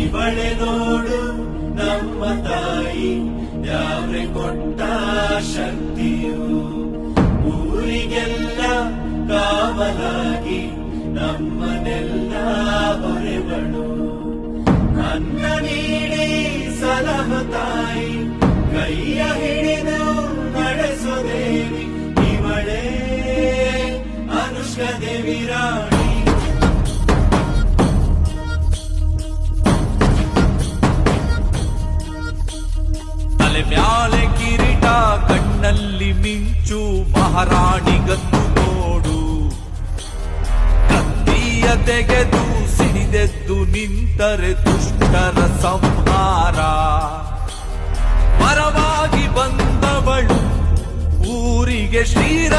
ಇವಳೆ ನೋಡು ನಮ್ಮ ತಾಯಿ ಯಾವ್ರೆ ಕೊಟ್ಟ ಶಕ್ತಿಯು ಊರಿಗೆಲ್ಲ ಕಾವಲಾಗಿ ನಮ್ಮನೆಲ್ಲ ಹೊರೆಬಳು ಅನ್ನ ನೀಡಿ ಸಲಹ ತಾಯಿ ಕೈಯ ಹಿಡಿದು ನಡೆಸೋ ದೇವಿ ಇವಳೇ ಅನುಷ್ಕಾ ದೇವಿ ರಾಣಿ. ತಲೆ ಮ್ಯಾಲೆ ಕಿರೀಟ ಕಣ್ಣಲ್ಲಿ ಮಿಂಚು ಮಹಾರಾಣಿಗಂದು ನೋಡು ಕತ್ತಿಯ ತೆಗೆದು ಸಿಡಿದೆದ್ದು ನಿಂತರೆ ದುಷ್ಟರ ಸಂಹಾರ ಪರವಾಗಿ ಬಂದವಳು ಊರಿಗೆ ಶ್ರೀರಕ್ಷೆಯಾದವಳು